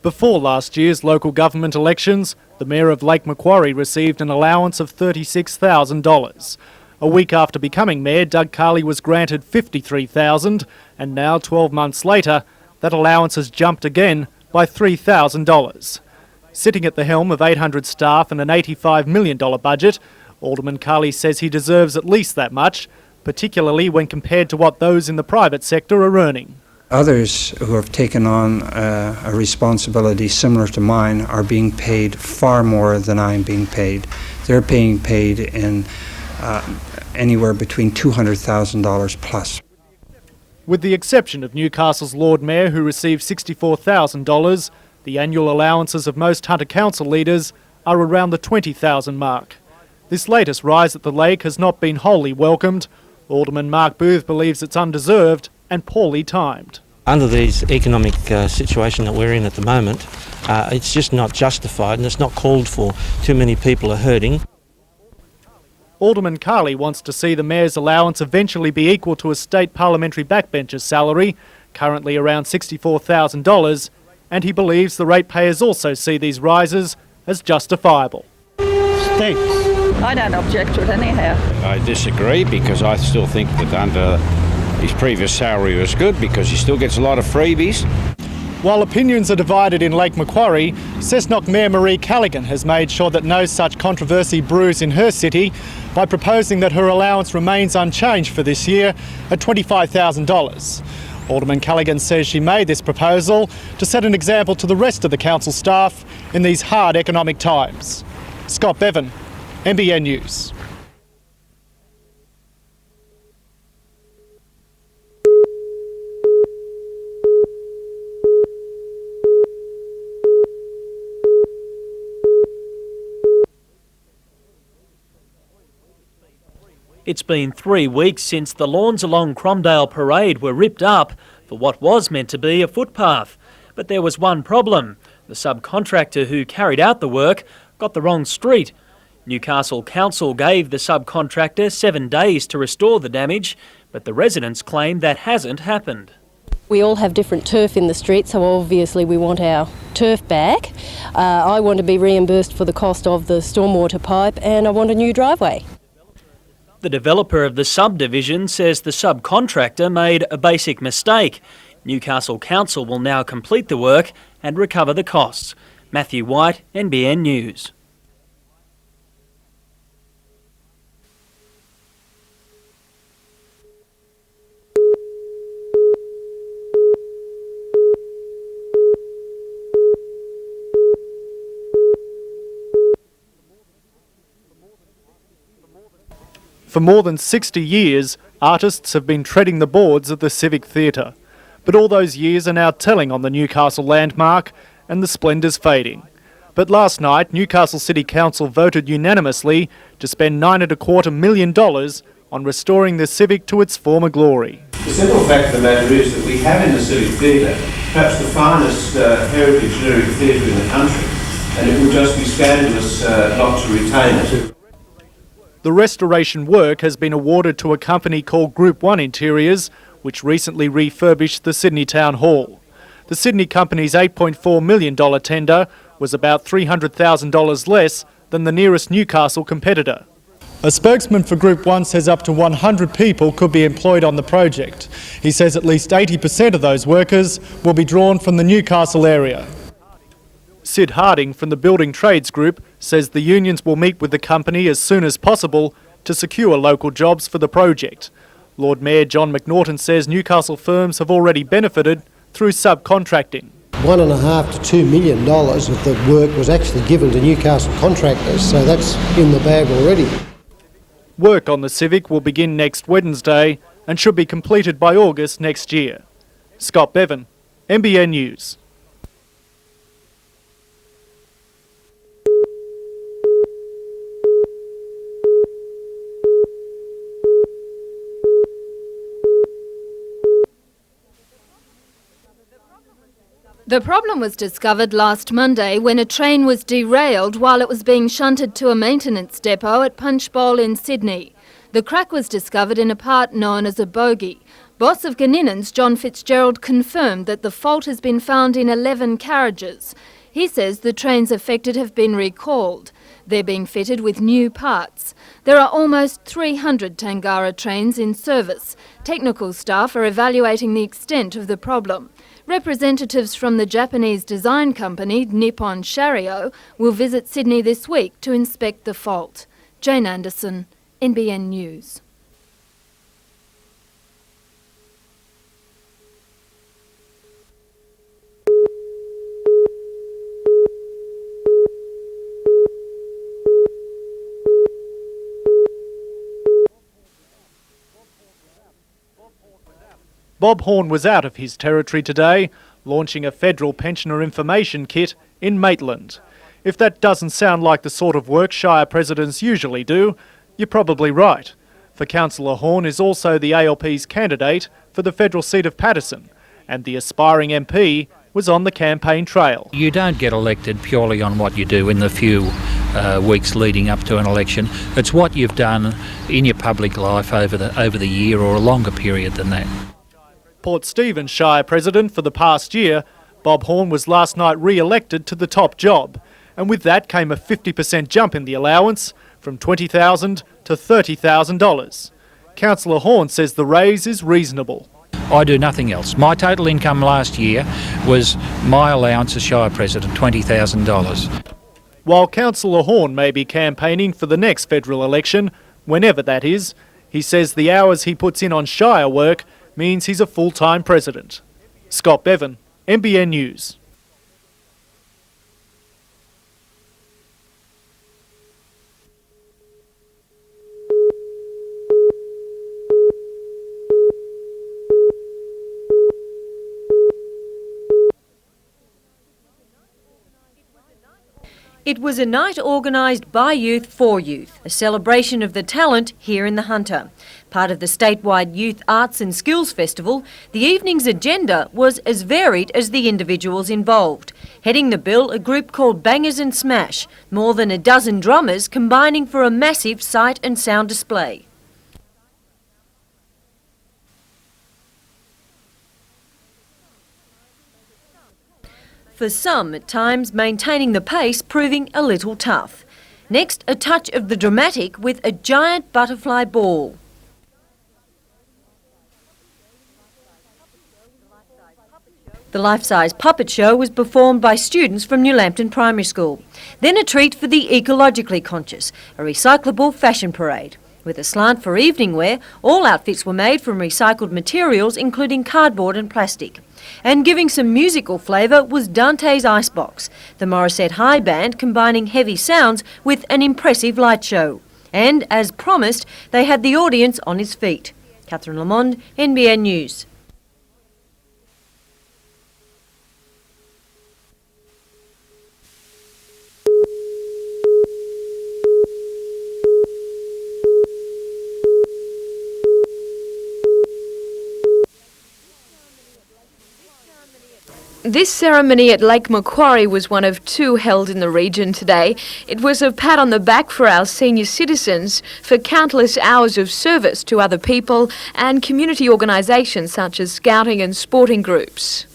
Before last year's local government elections, the Mayor of Lake Macquarie received an allowance of $36,000. A week after becoming Mayor, Doug Carley was granted $53,000, and now, 12 months later, that allowance has jumped again by $3,000. Sitting at the helm of 800 staff and an $85 million budget, Alderman Carley says he deserves at least that much, particularly when compared to what those in the private sector are earning. Others who have taken on a responsibility similar to mine are being paid far more than I'm being paid. They're being paid in anywhere between $200,000 plus. With the exception of Newcastle's Lord Mayor, who received $64,000, the annual allowances of most Hunter Council leaders are around the $20,000 mark. This latest rise at the lake has not been wholly welcomed. Alderman Mark Booth believes it's undeserved and poorly timed. Under these economic situation that we're in at the moment, it's just not justified and it's not called for. Too many people are hurting. Alderman Carley wants to see the Mayor's allowance eventually be equal to a state parliamentary backbencher's salary, currently around $64,000, and he believes the ratepayers also see these rises as justifiable. Stinks. I don't object to it anyhow. I disagree because I still think that under his previous salary was good because he still gets a lot of freebies. While opinions are divided in Lake Macquarie, Cessnock Mayor Marie Callaghan has made sure that no such controversy brews in her city by proposing that her allowance remains unchanged for this year at $25,000. Alderman Callaghan says she made this proposal to set an example to the rest of the council staff in these hard economic times. Scott Bevan, NBN News. It's been 3 weeks since the lawns along Cromdale Parade were ripped up for what was meant to be a footpath. But there was one problem. The subcontractor who carried out the work got the wrong street. Newcastle Council gave the subcontractor 7 days to restore the damage, but the residents claim that hasn't happened. We all have different turf in the street, so obviously we want our turf back. I want to be reimbursed for the cost of the stormwater pipe, and I want a new driveway. The developer of the subdivision says the subcontractor made a basic mistake. Newcastle Council will now complete the work and recover the costs. Matthew White, NBN News. For more than 60 years, artists have been treading the boards of the Civic Theatre. But all those years are now telling on the Newcastle landmark, and the splendour's fading. But last night, Newcastle City Council voted unanimously to spend $9.25 million on restoring the Civic to its former glory. The simple fact of the matter is that we have in the Civic Theatre perhaps the finest heritage lyric theatre in the country, and it would just be scandalous not to retain it. The restoration work has been awarded to a company called Group 1 Interiors, which recently refurbished the Sydney Town Hall. The Sydney company's $8.4 million tender was about $300,000 less than the nearest Newcastle competitor. A spokesman for Group 1 says up to 100 people could be employed on the project. He says at least 80% of those workers will be drawn from the Newcastle area. Sid Harding from the Building Trades Group says the unions will meet with the company as soon as possible to secure local jobs for the project. Lord Mayor John McNaughton says Newcastle firms have already benefited through subcontracting. $1.5 to $2 million of the work was actually given to Newcastle contractors, so that's in the bag already. Work on the Civic will begin next Wednesday and should be completed by August next year. Scott Bevan, NBN News. The problem was discovered last Monday when a train was derailed while it was being shunted to a maintenance depot at Punchbowl in Sydney. The crack was discovered in a part known as a bogie. Boss of Ganninan's, John Fitzgerald, confirmed that the fault has been found in 11 carriages. He says the trains affected have been recalled. They're being fitted with new parts. There are almost 300 Tangara trains in service. Technical staff are evaluating the extent of the problem. Representatives from the Japanese design company Nippon Sharyo will visit Sydney this week to inspect the fault. Jane Anderson, NBN News. Bob Horn was out of his territory today, launching a federal pensioner information kit in Maitland. If that doesn't sound like the sort of work Shire presidents usually do, you're probably right. For Councillor Horn is also the ALP's candidate for the federal seat of Paterson, and the aspiring MP was on the campaign trail. You don't get elected purely on what you do in the few weeks leading up to an election. It's what you've done in your public life over the year or a longer period than that. Port Stephens Shire President for the past year, Bob Horn was last night re-elected to the top job, and with that came a 50% jump in the allowance from $20,000 to $30,000. Councillor Horn says the raise is reasonable. I do nothing else. My total income last year was my allowance as Shire President, $20,000. While Councillor Horn may be campaigning for the next federal election, whenever that is, he says the hours he puts in on Shire work means he's a full-time president. Scott Bevan, NBN News. It was a night organised by youth for youth, a celebration of the talent here in the Hunter. Part of the statewide Youth Arts and Skills Festival, the evening's agenda was as varied as the individuals involved. Heading the bill, a group called Bangers and Smash, more than a dozen drummers combining for a massive sight and sound display. For some, at times, maintaining the pace proving a little tough. Next, a touch of the dramatic with a giant butterfly ball. The life-size puppet show was performed by students from New Lambton Primary School. Then a treat for the ecologically conscious, a recyclable fashion parade. With a slant for evening wear, all outfits were made from recycled materials including cardboard and plastic. And giving some musical flavour was Dante's Icebox, the Morissette High Band combining heavy sounds with an impressive light show. And, as promised, they had the audience on its feet. Catherine Lamond, NBN News. This ceremony at Lake Macquarie was one of two held in the region today. It was a pat on the back for our senior citizens for countless hours of service to other people and community organisations such as scouting and sporting groups.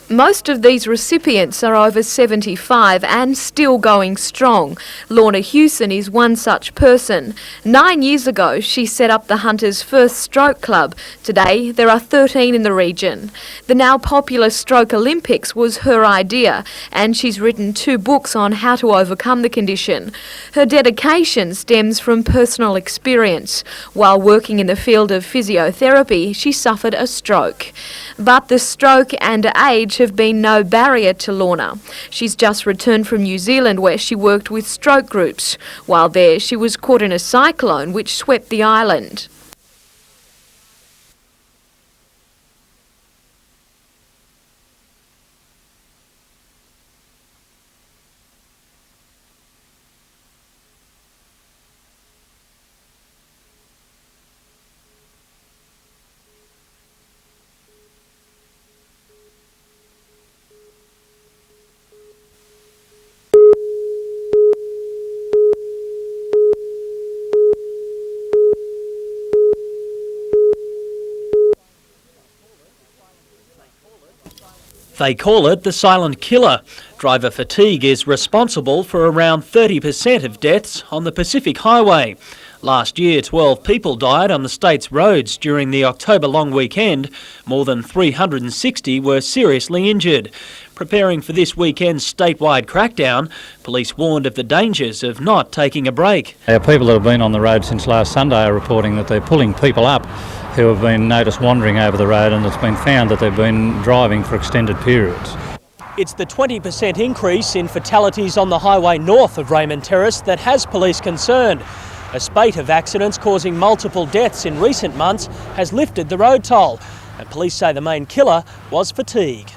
Most of these recipients are over 75 and still going strong. Lorna Hewson is one such person. 9 years ago, she set up the Hunter's first stroke club. Today, there are 13 in the region. The now popular Stroke Olympics was her idea, and she's written 2 books on how to overcome the condition. Her dedication stems from personal experience. While working in the field of physiotherapy, she suffered a stroke. But the stroke and age have been no barrier to Lorna. She's just returned from New Zealand where she worked with stroke groups. While there, she was caught in a cyclone which swept the island. They call it the silent killer. Driver fatigue is responsible for around 30% of deaths on the Pacific Highway. Last year, 12 people died on the state's roads during the October long weekend. More than 360 were seriously injured. Preparing for this weekend's statewide crackdown, police warned of the dangers of not taking a break. Our people that have been on the road since last Sunday are reporting that they're pulling people up who have been noticed wandering over the road, and it's been found that they've been driving for extended periods. It's the 20% increase in fatalities on the highway north of Raymond Terrace that has police concerned. A spate of accidents causing multiple deaths in recent months has lifted the road toll, and police say the main killer was fatigue.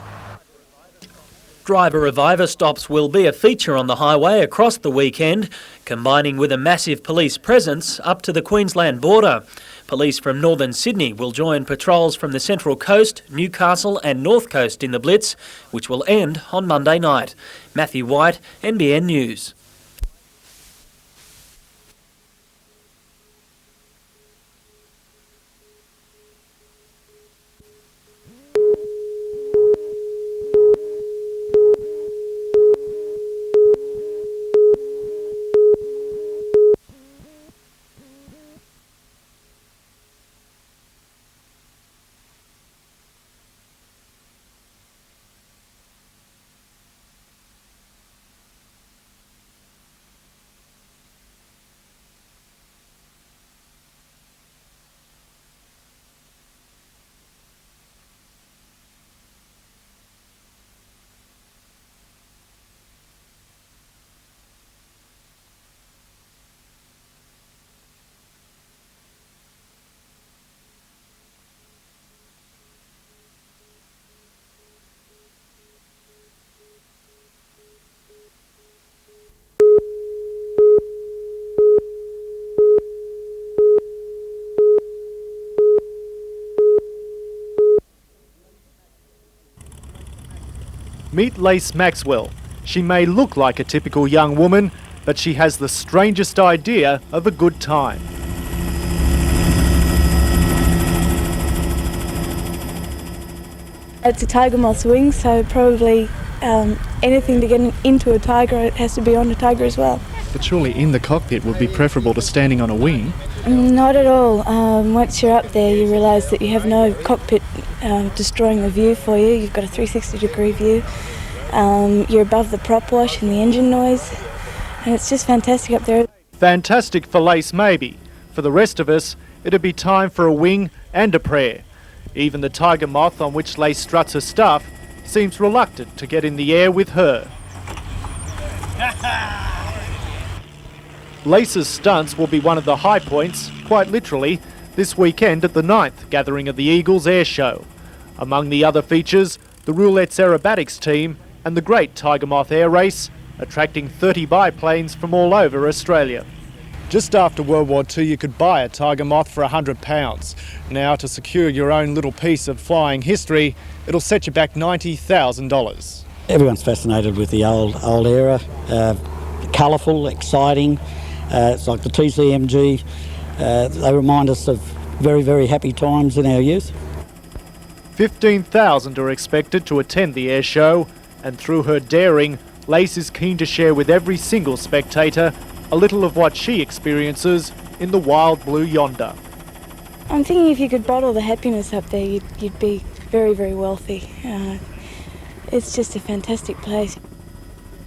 Driver reviver stops will be a feature on the highway across the weekend, combining with a massive police presence up to the Queensland border. Police from northern Sydney will join patrols from the Central Coast, Newcastle and North Coast in the Blitz, which will end on Monday night. Matthew White, NBN News. Meet Lace Maxwell. She may look like a typical young woman, but she has the strangest idea of a good time. It's a tiger moth's wing, so probably anything to get into a tiger, it has to be on a tiger as well. But surely in the cockpit would be preferable to standing on a wing? Not at all. Once you're up there, you realise that you have no cockpit destroying the view for you. You've got a 360-degree view. You're above the prop wash and the engine noise, and it's just fantastic up there. Fantastic for Lace, maybe. For the rest of us, it'd be time for a wing and a prayer. Even the tiger moth on which Lace struts her stuff seems reluctant to get in the air with her. Lace's stunts will be one of the high points, quite literally, this weekend at the 9th gathering of the Eagles Air Show. Among the other features, the Roulette's aerobatics team and the Great Tiger Moth Air Race, attracting 30 biplanes from all over Australia. Just after World War II, you could buy a tiger moth for £100. Now, to secure your own little piece of flying history, it'll set you back $90,000. Everyone's fascinated with the old era, colourful, exciting. It's like the TCMG. They remind us of very, very happy times in our youth. 15,000 are expected to attend the air show, and through her daring, Lace is keen to share with every single spectator a little of what she experiences in the wild blue yonder. I'm thinking if you could bottle the happiness up there, you'd be very, very wealthy. It's just a fantastic place.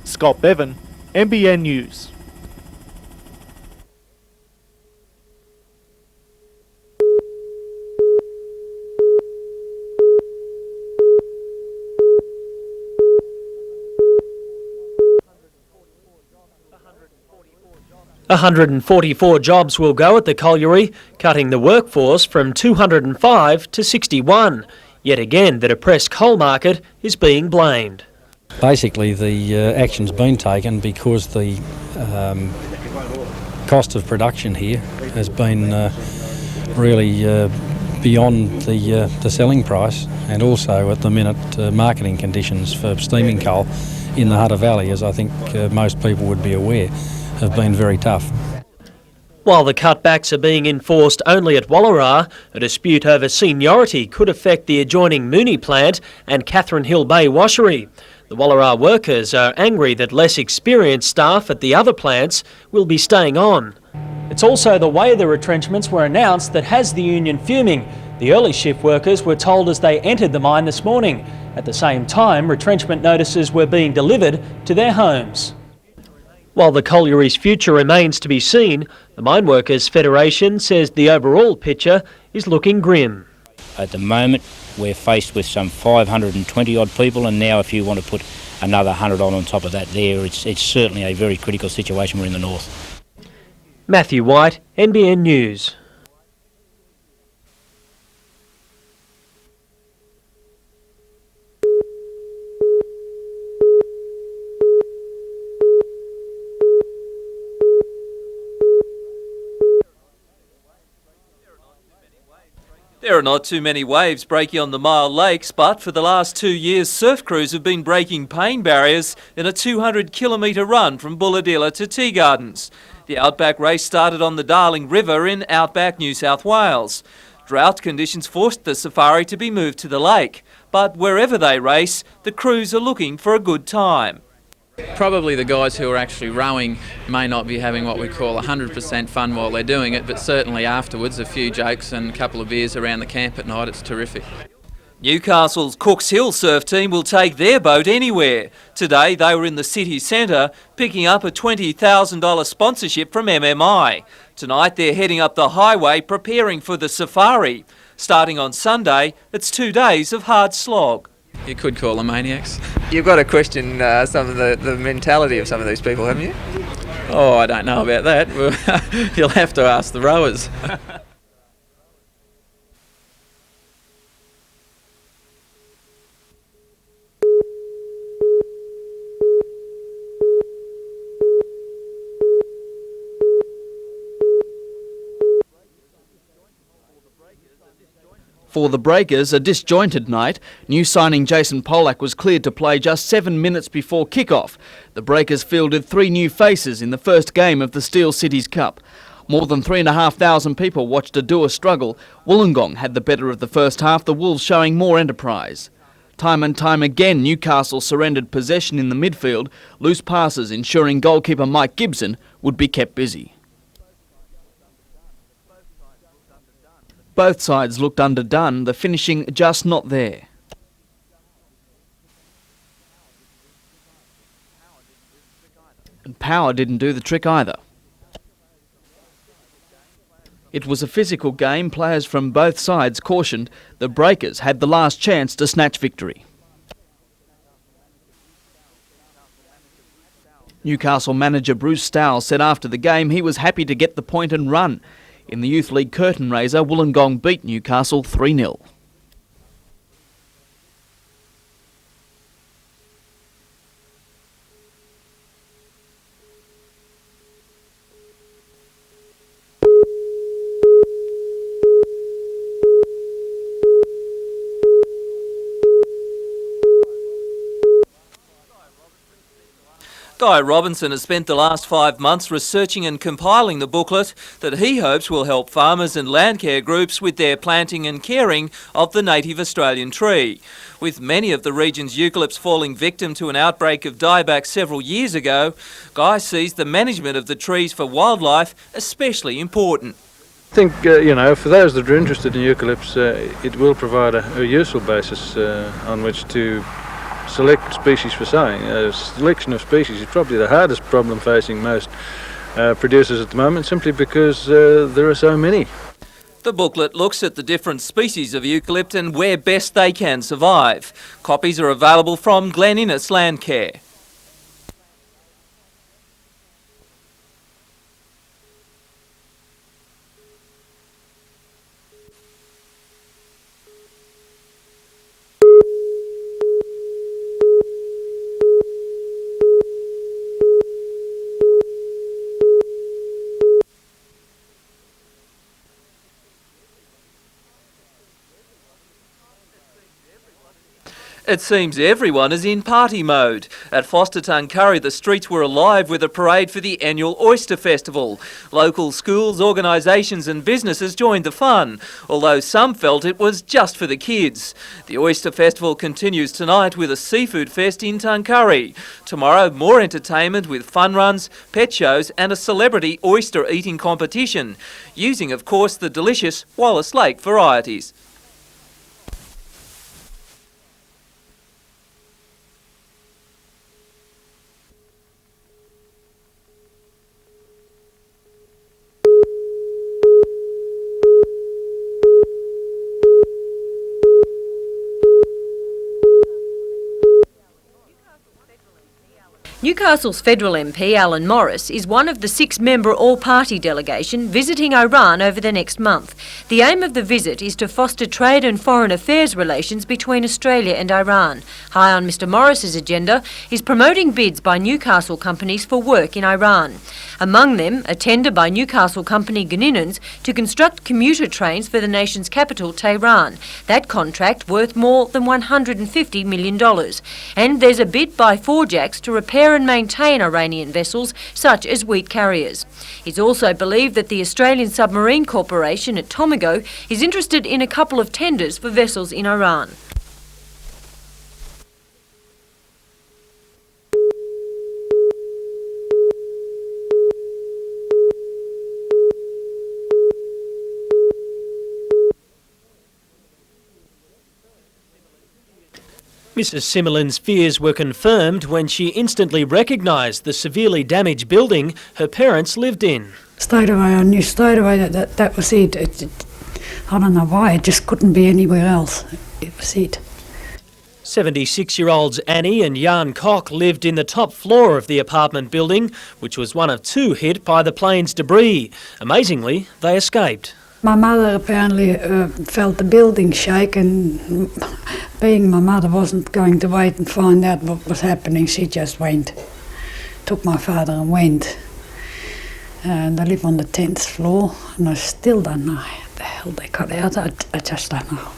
Scott Bevan, NBN News. $144 jobs will go at the colliery, cutting the workforce from 205 to 61. Yet again, the depressed coal market is being blamed. Basically, the action's been taken because the cost of production here has been really beyond the selling price, and also at the minute marketing conditions for steaming coal in the Hunter Valley, as I think most people would be aware, have been very tough. While the cutbacks are being enforced only at Wallara, a dispute over seniority could affect the adjoining Moonee plant and Catherine Hill Bay washery. The Wallara workers are angry that less experienced staff at the other plants will be staying on. It's also the way the retrenchments were announced that has the union fuming. The early shift workers were told as they entered the mine this morning. At the same time, retrenchment notices were being delivered to their homes. While the colliery's future remains to be seen, the Mine Workers Federation says the overall picture is looking grim. At the moment, we're faced with some 520 odd people, and now if you want to put another 100 on top of that there, it's certainly a very critical situation we're in the north. Matthew White, NBN News. There are not too many waves breaking on the Mile Lakes, but for the last 2 years, surf crews have been breaking pain barriers in a 200-kilometre run from Bulladilla to Tea Gardens. The Outback race started on the Darling River in Outback, New South Wales. Drought conditions forced the safari to be moved to the lake, but wherever they race, the crews are looking for a good time. Probably the guys who are actually rowing may not be having what we call 100% fun while they're doing it, but certainly afterwards a few jokes and a couple of beers around the camp at night, it's terrific. Newcastle's Cooks Hill surf team will take their boat anywhere. Today they were in the city centre picking up a $20,000 sponsorship from MMI. Tonight they're heading up the highway preparing for the safari. Starting on Sunday, it's 2 days of hard slog. You could call them maniacs. You've got to question some of the mentality of some of these people, haven't you? Oh, I don't know about that. You'll have to ask the rowers. For the Breakers, a disjointed night, new signing Jason Polak was cleared to play just 7 minutes before kick-off. The Breakers fielded 3 new faces in the first game of the Steel Cities Cup. More than 3,500 people watched Adua struggle. Wollongong had the better of the first half, the Wolves showing more enterprise. Time and time again, Newcastle surrendered possession in the midfield, loose passes ensuring goalkeeper Mike Gibson would be kept busy. Both sides looked underdone, the finishing just not there. And power didn't do the trick either. It was a physical game, players from both sides cautioned the Breakers had the last chance to snatch victory. Newcastle manager Bruce Stowell said after the game he was happy to get the point and run. In the Youth League curtain raiser, Wollongong beat Newcastle 3-0. Guy Robinson has spent the last 5 months researching and compiling the booklet that he hopes will help farmers and landcare groups with their planting and caring of the native Australian tree. With many of the region's eucalypts falling victim to an outbreak of dieback several years ago, Guy sees the management of the trees for wildlife especially important. I think, for those that are interested in eucalypts, it will provide a useful basis on which to select species for sowing. Selection of species is probably the hardest problem facing most producers at the moment, simply because there are so many. The booklet looks at the different species of eucalypt and where best they can survive. Copies are available from Glen Innes Landcare. It seems everyone is in party mode. At Fosterton, the streets were alive with a parade for the annual Oyster Festival. Local schools, organisations and businesses joined the fun, although some felt it was just for the kids. The Oyster Festival continues tonight with a seafood fest in Tangara. Tomorrow, more entertainment with fun runs, pet shows and a celebrity oyster eating competition, using, of course, the delicious Wallace Lake varieties. Newcastle's federal MP Alan Morris is one of the 6-member all-party delegation visiting Iran over the next month. The aim of the visit is to foster trade and foreign affairs relations between Australia and Iran. High on Mr Morris's agenda is promoting bids by Newcastle companies for work in Iran. Among them, a tender by Newcastle company Gninans to construct commuter trains for the nation's capital, Tehran. That contract worth more than $150 million. And there's a bid by Forjax to repair and maintain Iranian vessels such as wheat carriers. It's also believed that the Australian Submarine Corporation at Tomago is interested in a couple of tenders for vessels in Iran. Mrs Simmerlin's fears were confirmed when she instantly recognised the severely damaged building her parents lived in. Straight away, I knew straight away that was it. I don't know why, it just couldn't be anywhere else. It was it. 76-year-olds Annie and Jan Koch lived in the top floor of the apartment building, which was one of 2 hit by the plane's debris. Amazingly, they escaped. My mother apparently felt the building shake, and being my mother wasn't going to wait and find out what was happening, she just went. Took my father and went. And I live on the 10th floor, and I still don't know how the hell they got out. I just don't know.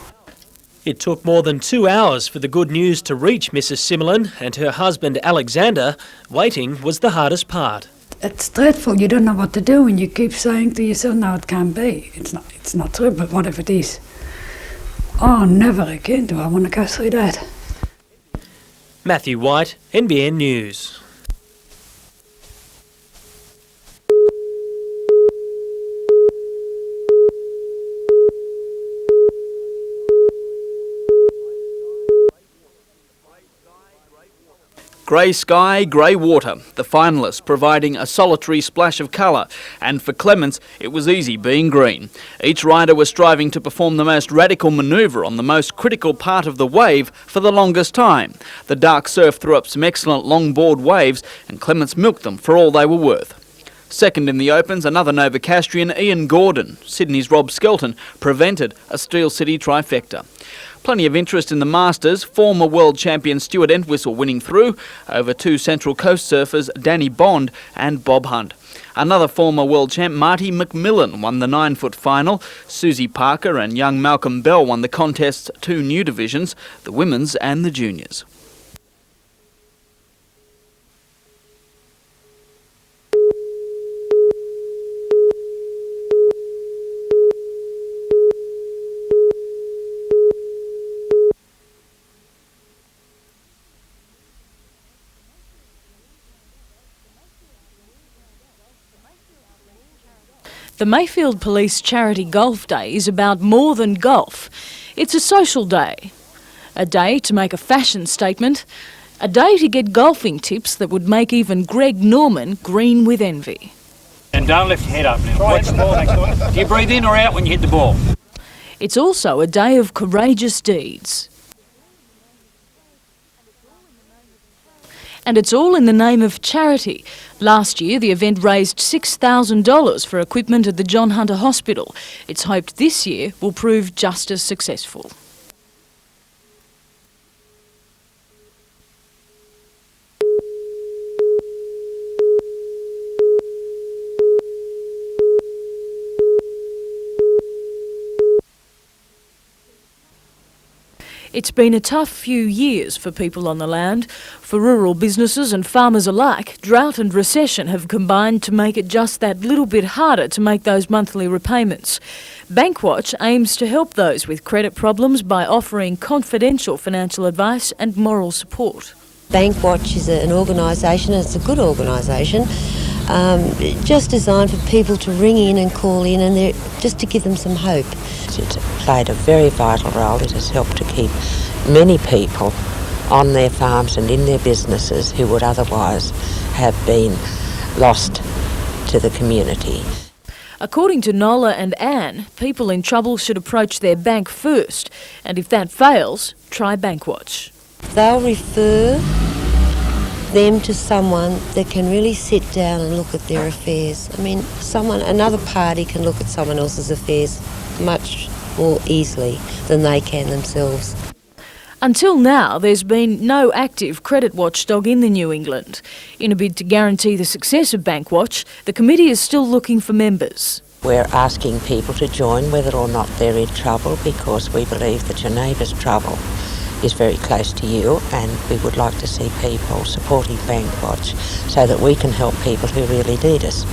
It took more than 2 hours for the good news to reach Mrs Simmerlin and her husband Alexander. Waiting was the hardest part. It's dreadful. You don't know what to do, and you keep saying to yourself, no, it can't be. It's not true, but what if it is? Oh, never again do I want to go through that. Matthew White, NBN News. Grey sky, grey water, the finalists providing a solitary splash of colour, and for Clements it was easy being green. Each rider was striving to perform the most radical manoeuvre on the most critical part of the wave for the longest time. The dark surf threw up some excellent longboard waves, and Clements milked them for all they were worth. Second in the Opens, another Novocastrian, Ian Gordon. Sydney's Rob Skelton prevented a Steel City trifecta. Plenty of interest in the Masters, former world champion Stuart Entwistle winning through over 2 Central Coast surfers Danny Bond and Bob Hunt. Another former world champ, Marty McMillan, won the 9-foot final. Susie Parker and young Malcolm Bell won the contest's 2 new divisions, the women's and the juniors. The Mayfield Police Charity Golf Day is about more than golf. It's a social day. A day to make a fashion statement. A day to get golfing tips that would make even Greg Norman green with envy. And don't lift your head up now. Watch the ball next time. Do you breathe in or out when you hit the ball? It's also a day of courageous deeds. And it's all in the name of charity. Last year, the event raised $6,000 for equipment at the John Hunter Hospital. It's hoped this year will prove just as successful. It's been a tough few years for people on the land. For rural businesses and farmers alike, drought and recession have combined to make it just that little bit harder to make those monthly repayments. Bankwatch aims to help those with credit problems by offering confidential financial advice and moral support. Bankwatch is an organisation, and it's a good organisation, just designed for people to ring in and call in and just to give them some hope. It's played a very vital role. It has helped to keep many people on their farms and in their businesses who would otherwise have been lost to the community. According to Nola and Anne, people in trouble should approach their bank first, and if that fails, try Bankwatch. They'll refer them to someone that can really sit down and look at their affairs. I mean, another party can look at someone else's affairs much more easily than they can themselves. Until now, there's been no active credit watchdog in the New England. In a bid to guarantee the success of Bankwatch, the committee is still looking for members. We're asking people to join whether or not they're in trouble, because we believe that your neighbour's trouble is very close to you, and we would like to see people supporting Bankwatch so that we can help people who really need us.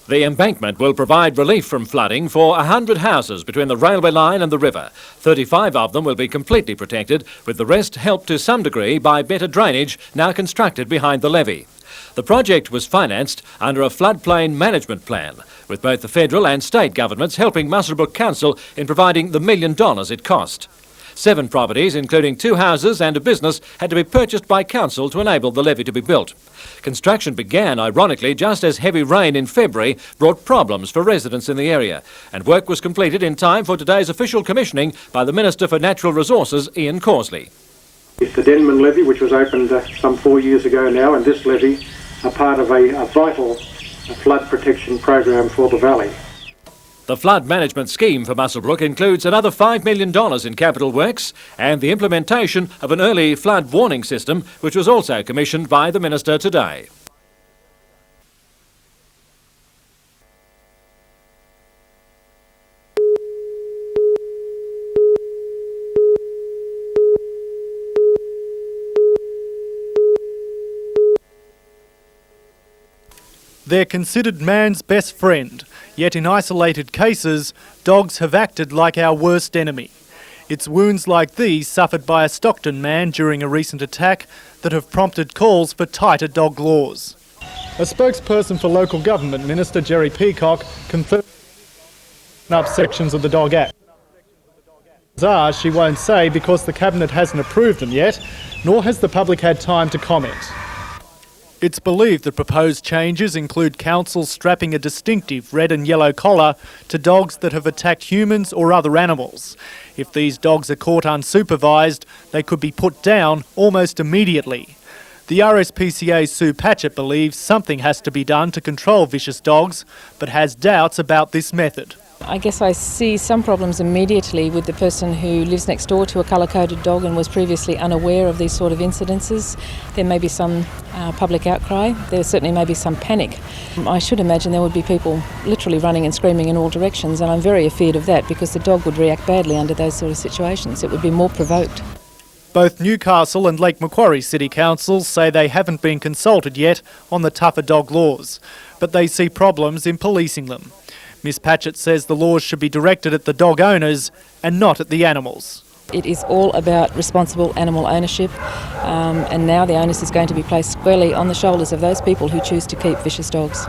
The embankment will provide relief from flooding for 100 houses between the railway line and the river. 35 of them will be completely protected, with the rest helped to some degree by better drainage now constructed behind the levee. The project was financed under a floodplain management plan, with both the federal and state governments helping Muswellbrook Council in providing the $1 million it cost. 7 properties, including 2 houses and a business, had to be purchased by council to enable the levee to be built. Construction began, ironically, just as heavy rain in February brought problems for residents in the area, and work was completed in time for today's official commissioning by the Minister for Natural Resources, Ian Causley. It's the Denman levee, which was opened some 4 years ago now, and this levee are part of a vital flood protection program for the valley. The flood management scheme for Muswellbrook includes another $5 million in capital works and the implementation of an early flood warning system, which was also commissioned by the Minister today. They're considered man's best friend, yet in isolated cases, dogs have acted like our worst enemy. It's wounds like these suffered by a Stockton man during a recent attack that have prompted calls for tighter dog laws. A spokesperson for Local Government Minister Jerry Peacock confirmed up sections of the Dog Act. She won't say because the Cabinet hasn't approved them yet, nor has the public had time to comment. It's believed that proposed changes include council strapping a distinctive red and yellow collar to dogs that have attacked humans or other animals. If these dogs are caught unsupervised, they could be put down almost immediately. The RSPCA's Sue Patchett believes something has to be done to control vicious dogs, but has doubts about this method. I guess I see some problems immediately with the person who lives next door to a colour-coded dog and was previously unaware of these sort of incidences. There may be some public outcry. There certainly may be some panic. I should imagine there would be people literally running and screaming in all directions, and I'm very afeard of that because the dog would react badly under those sort of situations. It would be more provoked. Both Newcastle and Lake Macquarie City Councils say they haven't been consulted yet on the tougher dog laws, but they see problems in policing them. Ms Patchett says the laws should be directed at the dog owners and not at the animals. It is all about responsible animal ownership, and now the onus is going to be placed squarely on the shoulders of those people who choose to keep vicious dogs.